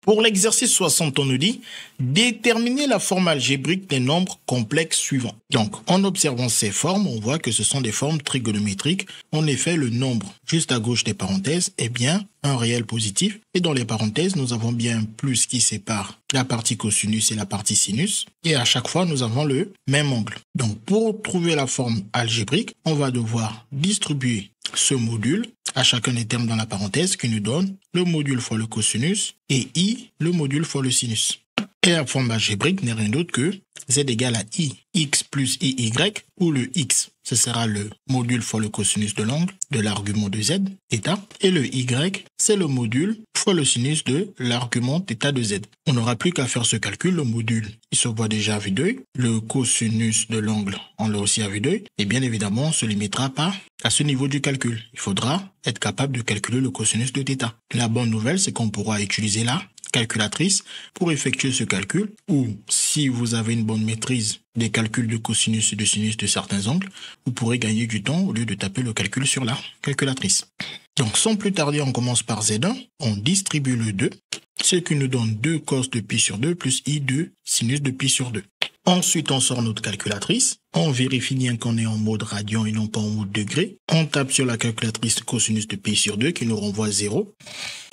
Pour l'exercice 60, on nous dit déterminer la forme algébrique des nombres complexes suivants. Donc, en observant ces formes, on voit que ce sont des formes trigonométriques. En effet, le nombre juste à gauche des parenthèses est bien un réel positif. Et dans les parenthèses, nous avons bien plus qui sépare la partie cosinus et la partie sinus. Et à chaque fois, nous avons le même angle. Donc, pour trouver la forme algébrique, on va devoir distribuer ce module à chacun des termes dans la parenthèse qui nous donne le module fois le cosinus et i, le module fois le sinus. Et la forme algébrique n'est rien d'autre que z égale à i, x plus iy, où le x, ce sera le module fois le cosinus de l'angle de l'argument de z, θ, et le y, c'est le module fois le sinus de l'argument θ de z. On n'aura plus qu'à faire ce calcul, le module, il se voit déjà à vue d'œil, le cosinus de l'angle, on l'a aussi à vue d'œil, et bien évidemment, on ne se limitera pas à ce niveau du calcul. Il faudra être capable de calculer le cosinus de θ. La bonne nouvelle, c'est qu'on pourra utiliser la calculatrice pour effectuer ce calcul, ou si vous avez une bonne maîtrise des calculs de cosinus et de sinus de certains angles, vous pourrez gagner du temps au lieu de taper le calcul sur la calculatrice. Donc sans plus tarder, on commence par Z1, on distribue le 2, ce qui nous donne 2 cos de pi sur 2 plus i de sinus de pi sur 2. Ensuite, on sort notre calculatrice. On vérifie bien qu'on est en mode radian et non pas en mode degré. On tape sur la calculatrice cosinus de pi sur 2 qui nous renvoie 0.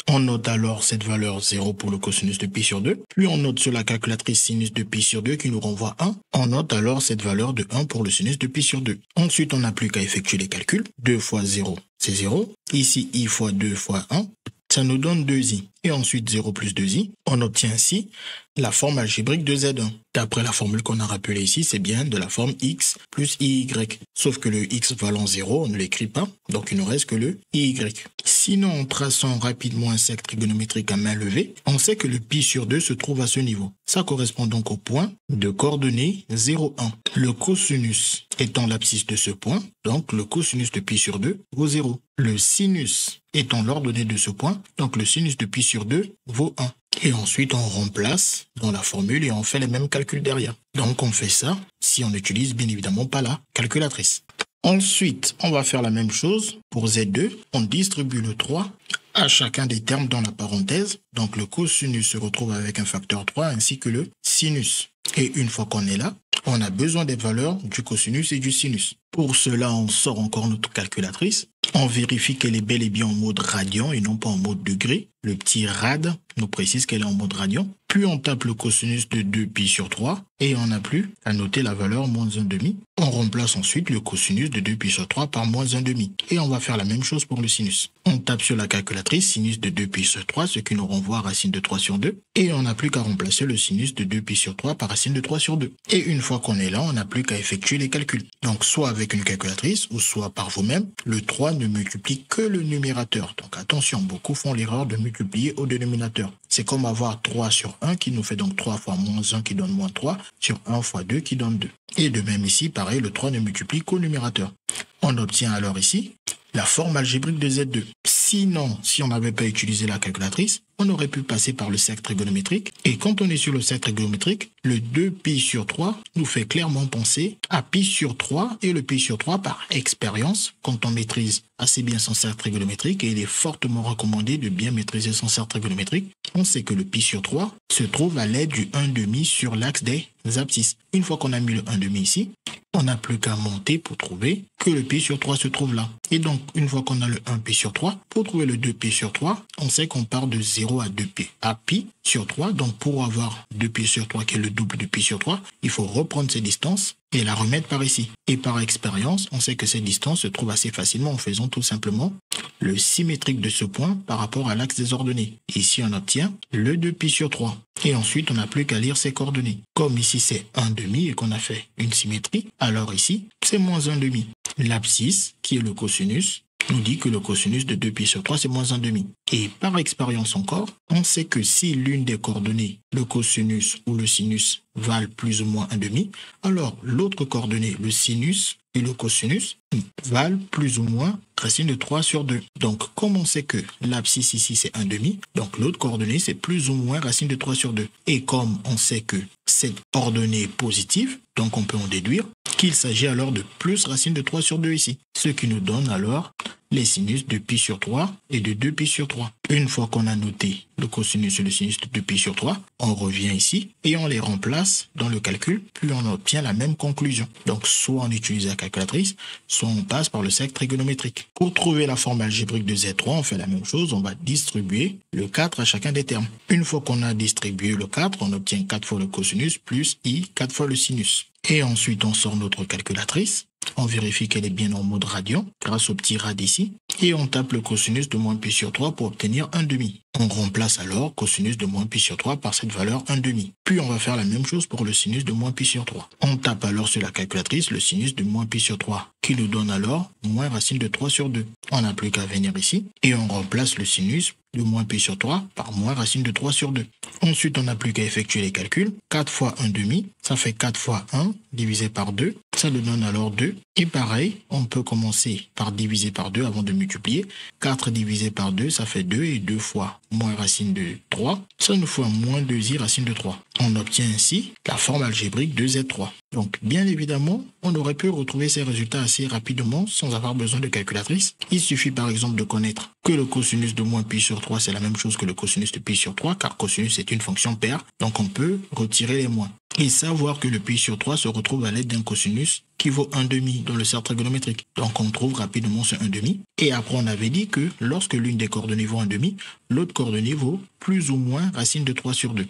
On note alors cette valeur 0 pour le cosinus de pi sur 2. Puis on note sur la calculatrice sinus de pi sur 2 qui nous renvoie 1. On note alors cette valeur de 1 pour le sinus de pi sur 2. Ensuite, on n'a plus qu'à effectuer les calculs. 2 fois 0, c'est 0. Ici, i fois 2 fois 1. Ça nous donne 2i. Et ensuite 0 plus 2i. On obtient ainsi la forme algébrique de Z1. D'après la formule qu'on a rappelée ici, c'est bien de la forme x plus iy. Sauf que le x valant 0, on ne l'écrit pas. Donc il ne reste que le iy. Sinon, en traçant rapidement un cercle trigonométrique à main levée, on sait que le pi sur 2 se trouve à ce niveau. Ça correspond donc au point de coordonnées 0, 1. Le cosinus étant l'abscisse de ce point, donc le cosinus de pi sur 2 vaut 0. Le sinus étant l'ordonnée de ce point, donc le sinus de pi sur 2 vaut 1. Et ensuite, on remplace dans la formule et on fait les mêmes calculs derrière. Donc, on fait ça si on n'utilise bien évidemment pas la calculatrice. Ensuite, on va faire la même chose pour Z2. On distribue le 3 à chacun des termes dans la parenthèse. Donc, le cosinus se retrouve avec un facteur 3 ainsi que le sinus. Et une fois qu'on est là, on a besoin des valeurs du cosinus et du sinus. Pour cela, on sort encore notre calculatrice. On vérifie qu'elle est bel et bien en mode radian et non pas en mode degré. Le petit rad nous précise qu'elle est en mode radian. Puis on tape le cosinus de 2 pi sur 3 et on n'a plus à noter la valeur moins 1,5. On remplace ensuite le cosinus de 2 pi sur 3 par moins 1,5. Et on va faire la même chose pour le sinus. On tape sur la calculatrice sinus de 2 pi sur 3, ce qui nous renvoie à racine de 3 sur 2. Et on n'a plus qu'à remplacer le sinus de 2 pi sur 3 par racine de 3 sur 2. Et une fois qu'on est là, on n'a plus qu'à effectuer les calculs. Donc soit avec une calculatrice ou soit par vous-même, le 3 ne multiplie que le numérateur. Donc attention, beaucoup font l'erreur de multiplier au dénominateur. C'est comme avoir 3 sur 1 qui nous fait donc 3 fois moins 1 qui donne moins 3 sur 1 fois 2 qui donne 2. Et de même ici, pareil, le 3 ne multiplie qu'au numérateur. On obtient alors ici la forme algébrique de Z2. Sinon, si on n'avait pas utilisé la calculatrice, on aurait pu passer par le cercle trigonométrique. Et quand on est sur le cercle trigonométrique, le 2pi sur 3 nous fait clairement penser à pi sur 3 et le pi sur 3 par expérience, quand on maîtrise assez bien son cercle trigonométrique, et il est fortement recommandé de bien maîtriser son cercle trigonométrique, on sait que le pi sur 3 se trouve à l'aide du 1,5 sur l'axe des abscisses. Une fois qu'on a mis le 1,5 ici, on n'a plus qu'à monter pour trouver que le pi sur 3 se trouve là. Et donc, une fois qu'on a le 1pi sur 3, pour trouver le 2pi sur 3, on sait qu'on part de 0 à 2pi. À pi sur 3, donc pour avoir 2pi sur 3 qui est le double de pi sur 3, il faut reprendre ces distances et la remettre par ici. Et par expérience, on sait que cette distance se trouve assez facilement en faisant tout simplement le symétrique de ce point par rapport à l'axe des ordonnées. Ici, on obtient le 2pi sur 3. Et ensuite, on n'a plus qu'à lire ses coordonnées. Comme ici, c'est 1,5 et qu'on a fait une symétrie, alors ici, c'est moins 1,5. L'abscisse, qui est le cosinus, nous dit que le cosinus de 2pi sur 3, c'est moins 1,5. Et par expérience encore, on sait que si l'une des coordonnées, le cosinus ou le sinus, valent plus ou moins 1,5, alors l'autre coordonnée, le sinus et le cosinus, valent plus ou moins racine de 3 sur 2. Donc, comme on sait que l'abscisse ici, c'est 1,5, donc l'autre coordonnée, c'est plus ou moins racine de 3 sur 2. Et comme on sait que cette ordonnée est positive, donc on peut en déduire qu'il s'agit alors de plus racine de 3 sur 2 ici. Ce qui nous donne alors les sinus de pi sur 3 et de 2 pi sur 3. Une fois qu'on a noté le cosinus et le sinus de 2 pi sur 3, on revient ici et on les remplace dans le calcul, puis on obtient la même conclusion. Donc soit on utilise la calculatrice, soit on passe par le cercle trigonométrique. Pour trouver la forme algébrique de Z3, on fait la même chose, on va distribuer le 4 à chacun des termes. Une fois qu'on a distribué le 4, on obtient 4 fois le cosinus plus i 4 fois le sinus. Et ensuite, on sort notre calculatrice. On vérifie qu'elle est bien en mode radian grâce au petit rad ici. Et on tape le cosinus de moins pi sur 3 pour obtenir 1/2. On remplace alors cosinus de moins pi sur 3 par cette valeur 1/2. Puis on va faire la même chose pour le sinus de moins pi sur 3. On tape alors sur la calculatrice le sinus de moins pi sur 3 qui nous donne alors moins racine de 3 sur 2. On n'a plus qu'à venir ici et on remplace le sinus de moins pi sur 3 par moins racine de 3 sur 2. Ensuite, on n'a plus qu'à effectuer les calculs. 4 fois 1/2, ça fait 4 fois 1 divisé par 2. Ça nous donne alors 2. Et pareil, on peut commencer par diviser par 2 avant de multiplier. 4 divisé par 2, ça fait 2 et 2 fois moins racine de 3. Ça nous fait moins 2i racine de 3. On obtient ainsi la forme algébrique de Z3. Donc, bien évidemment, on aurait pu retrouver ces résultats assez rapidement sans avoir besoin de calculatrice. Il suffit par exemple de connaître que le cosinus de moins pi sur 3, c'est la même chose que le cosinus de pi sur 3, car cosinus est une fonction paire, donc on peut retirer les moins. Et savoir que le pi sur 3 se retrouve à l'aide d'un cosinus qui vaut 1/2 dans le cercle trigonométrique. Donc on trouve rapidement ce 1/2. Et après on avait dit que lorsque l'une des coordonnées vaut 1/2, l'autre coordonnée vaut plus ou moins racine de 3 sur 2.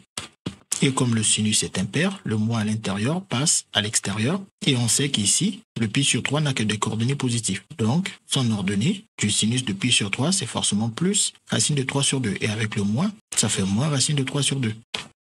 Et comme le sinus est impair, le moins à l'intérieur passe à l'extérieur. Et on sait qu'ici, le pi sur 3 n'a que des coordonnées positives. Donc, son ordonnée du sinus de pi sur 3, c'est forcément plus racine de 3 sur 2. Et avec le moins, ça fait moins racine de 3 sur 2.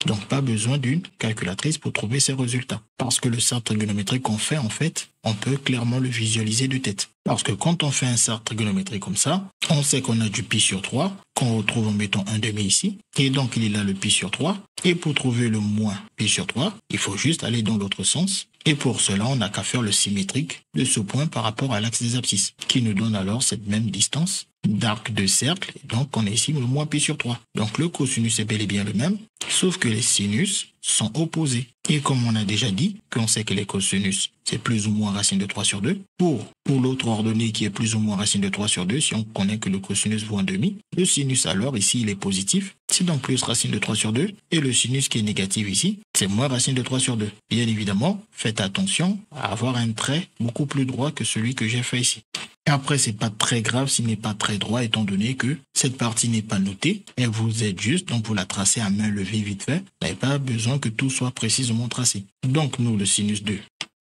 Donc, pas besoin d'une calculatrice pour trouver ces résultats. Parce que le cercle trigonométrique qu'on fait, en fait, on peut clairement le visualiser de tête. Parce que quand on fait un cercle trigonométrique comme ça, on sait qu'on a du pi sur 3, qu'on retrouve en mettant 1/2 ici. Et donc, il est là le pi sur 3. Et pour trouver le moins pi sur 3, il faut juste aller dans l'autre sens. Et pour cela, on n'a qu'à faire le symétrique de ce point par rapport à l'axe des abscisses, qui nous donne alors cette même distance d'arc de cercle. Et donc, on a ici le moins pi sur 3. Donc, le cosinus est bel et bien le même, sauf que les sinus sont opposés. Et comme on a déjà dit, qu'on sait que les cosinus, c'est plus ou moins racine de 3 sur 2. Pour l'autre ordonnée qui est plus ou moins racine de 3 sur 2, si on connaît que le cosinus vaut 1/2, le sinus alors, ici, il est positif. C'est donc plus racine de 3 sur 2. Et le sinus qui est négatif ici, c'est moins racine de 3 sur 2. Bien évidemment, faites attention à avoir un trait beaucoup plus droit que celui que j'ai fait ici. Et après, c'est pas très grave s'il n'est pas très droit, étant donné que cette partie n'est pas notée. Elle vous aide juste, donc vous la tracez à main levée vite fait. Vous n'avez pas besoin que tout soit précisément tracé. Donc, nous, le sinus de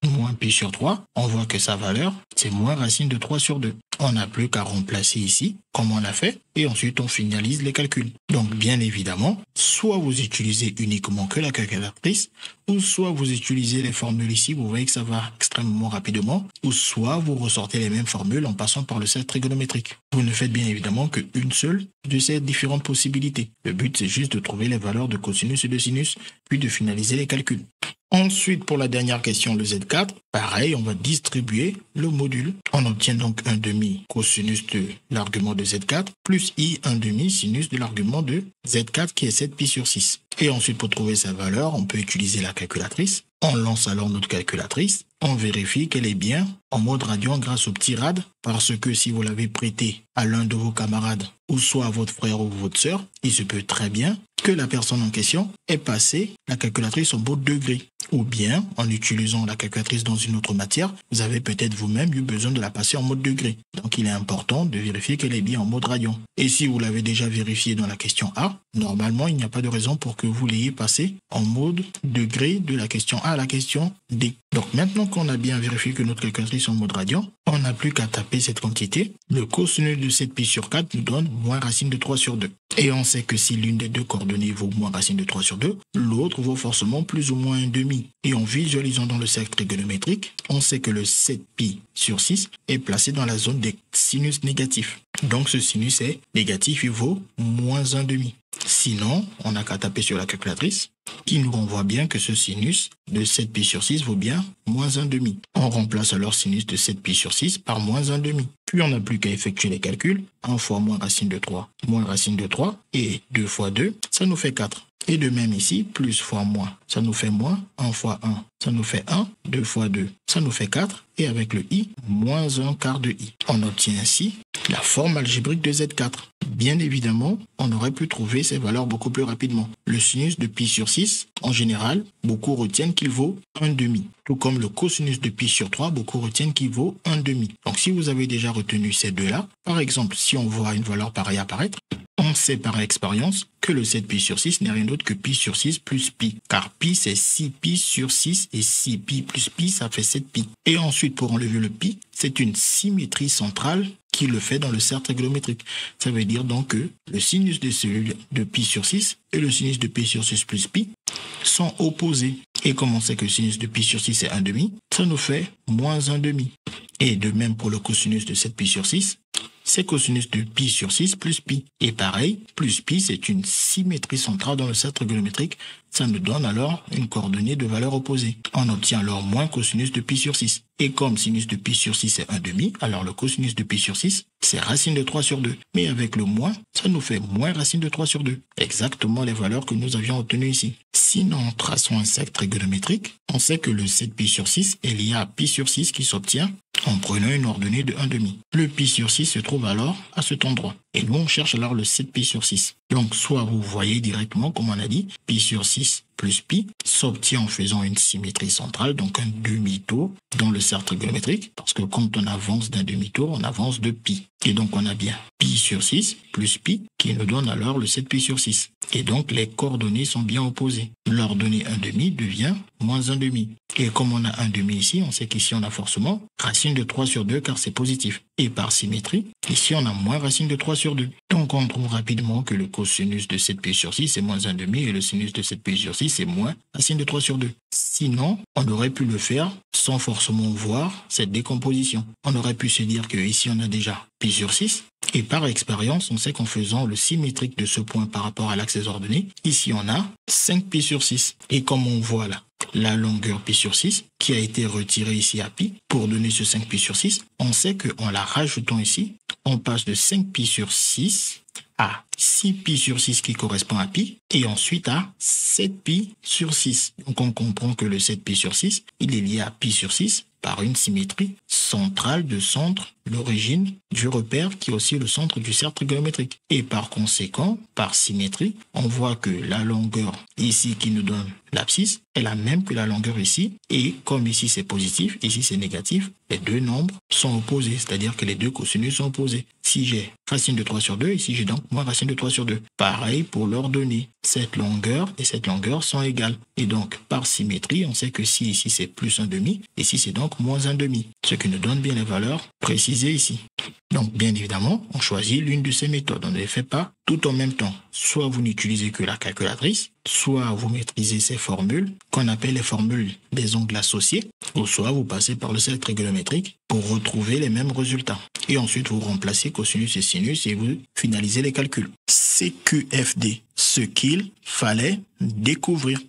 moins pi sur 3, on voit que sa valeur, c'est moins racine de 3 sur 2. On n'a plus qu'à remplacer ici, comme on l'a fait, et ensuite on finalise les calculs. Donc, bien évidemment, soit vous utilisez uniquement que la calculatrice, ou soit vous utilisez les formules ici, vous voyez que ça va extrêmement rapidement, ou soit vous ressortez les mêmes formules en passant par le cercle trigonométrique. Vous ne faites bien évidemment qu'une seule de ces différentes possibilités. Le but, c'est juste de trouver les valeurs de cosinus et de sinus, puis de finaliser les calculs. Ensuite, pour la dernière question, le Z4, pareil, on va distribuer le module. On obtient donc 1/2 cosinus de l'argument de Z4 plus i 1/2 sinus de l'argument de Z4 qui est 7 pi sur 6. Et ensuite, pour trouver sa valeur, on peut utiliser la calculatrice. On lance alors notre calculatrice. On vérifie qu'elle est bien en mode radian grâce au petit rad, parce que si vous l'avez prêté à l'un de vos camarades, ou soit à votre frère ou votre sœur, il se peut très bien que la personne en question ait passé la calculatrice en mode degré. Ou bien, en utilisant la calculatrice dans une autre matière, vous avez peut-être vous-même eu besoin de la passer en mode degré. Donc, il est important de vérifier qu'elle est bien en mode radian. Et si vous l'avez déjà vérifié dans la question A, normalement, il n'y a pas de raison pour que vous l'ayez passé en mode degré de la question A à la question D. Donc, maintenant qu'on a bien vérifié que notre calculatrice est en mode radian, on n'a plus qu'à taper cette quantité. Le cosinus de 7 pi sur 4 nous donne moins racine de 3 sur 2. Et on sait que si l'une des deux coordonnées vaut moins racine de 3 sur 2, l'autre vaut forcément plus ou moins 1/2. Et en visualisant dans le cercle trigonométrique, on sait que le 7 pi sur 6 est placé dans la zone des sinus négatifs. Donc ce sinus est négatif, il vaut moins 1/2. Sinon, on n'a qu'à taper sur la calculatrice qui nous renvoie bien que ce sinus de 7 pi sur 6 vaut bien moins 1/2. On remplace alors sinus de 7 pi sur 6 par moins 1/2. Puis on n'a plus qu'à effectuer les calculs. 1 fois moins racine de 3, moins racine de 3, et 2 fois 2, ça nous fait 4. Et de même ici, plus fois moins, ça nous fait moins, 1 fois 1, ça nous fait 1, 2 fois 2, ça nous fait 4, et avec le i, moins 1 quart de i. On obtient ainsi la forme algébrique de Z4. Bien évidemment, on aurait pu trouver ces valeurs beaucoup plus rapidement. Le sinus de pi sur 6, en général, beaucoup retiennent qu'il vaut 1/2. Tout comme le cosinus de pi sur 3, beaucoup retiennent qu'il vaut 1/2. Donc si vous avez déjà retenu ces deux-là, par exemple, si on voit une valeur pareille apparaître, on sait par expérience que le 7pi sur 6 n'est rien d'autre que pi sur 6 plus pi. Car pi, c'est 6pi sur 6 et 6pi plus pi, ça fait 7pi. Et ensuite, pour enlever le pi, c'est une symétrie centrale qui le fait dans le cercle trigonométrique. Ça veut dire donc que le sinus de celui de pi sur 6 et le sinus de pi sur 6 plus pi sont opposés. Et comme on sait que le sinus de pi sur 6 est 1/2, ça nous fait moins 1/2. Et de même pour le cosinus de 7pi sur 6, c'est cosinus de pi sur 6 plus pi. Et pareil, plus pi, c'est une symétrie centrale dans le cercle trigonométrique. Ça nous donne alors une coordonnée de valeur opposée. On obtient alors moins cosinus de pi sur 6. Et comme sinus de pi sur 6 est 1/2, alors le cosinus de pi sur 6, c'est racine de 3 sur 2. Mais avec le moins, ça nous fait moins racine de 3 sur 2. Exactement les valeurs que nous avions obtenues ici. Sinon, traçons un cercle trigonométrique. On sait que le 7pi sur 6 est lié à pi sur 6 qui s'obtient en prenant une ordonnée de 1/2. Le pi sur 6 se trouve alors à cet endroit. Et nous, on cherche alors le 7pi sur 6. Donc, soit vous voyez directement, comme on a dit, pi sur 6 plus pi s'obtient en faisant une symétrie centrale, donc un demi-tour dans le cercle trigonométrique, parce que quand on avance d'un demi-tour, on avance de pi. Et donc, on a bien pi sur 6 plus pi qui nous donne alors le 7pi sur 6. Et donc, les coordonnées sont bien opposées. L'ordonnée 1/2 devient moins 1/2. Et comme on a 1/2 ici, on sait qu'ici, on a forcément racine de 3 sur 2 car c'est positif. Et par symétrie, ici, on a moins racine de 3 sur 2. Donc, on trouve rapidement que le cosinus de 7pi sur 6 est moins 1/2 et le sinus de 7pi sur 6 est moins racine de 3 sur 2. Sinon, on aurait pu le faire sans forcément voir cette décomposition. On aurait pu se dire que ici, on a déjà pi sur 6. Et par expérience, on sait qu'en faisant le symétrique de ce point par rapport à l'axe des ordonnées, ici, on a 5pi sur 6. Et comme on voit là, la longueur pi sur 6 qui a été retirée ici à pi pour donner ce 5pi sur 6, on sait qu'en la rajoutant ici, on passe de 5pi sur 6 à 6pi sur 6 qui correspond à pi et ensuite à 7pi sur 6. Donc on comprend que le 7pi sur 6, il est lié à pi sur 6 par une symétrie centrale de centre, l'origine du repère qui est aussi le centre du cercle trigonométrique. Et par conséquent, par symétrie, on voit que la longueur ici qui nous donne l'abscisse est la même que la longueur ici. Et comme ici c'est positif, ici c'est négatif, les deux nombres sont opposés, c'est-à-dire que les deux cosinus sont opposés. Si j'ai racine de 3 sur 2, ici j'ai donc moins racine de 3 sur 2. Pareil pour l'ordonnée. Cette longueur et cette longueur sont égales. Et donc, par symétrie, on sait que si ici c'est plus 1/2, ici c'est donc moins 1/2. Ce qui nous donne bien les valeurs précisées ici. Donc, bien évidemment, on choisit l'une de ces méthodes. On ne les fait pas tout en même temps. Soit vous n'utilisez que la calculatrice, soit vous maîtrisez ces formules qu'on appelle les formules des angles associés, ou soit vous passez par le cercle trigonométrique pour retrouver les mêmes résultats. Et ensuite, vous remplacez cosinus et sinus et vous finalisez les calculs. CQFD, ce qu'il fallait découvrir.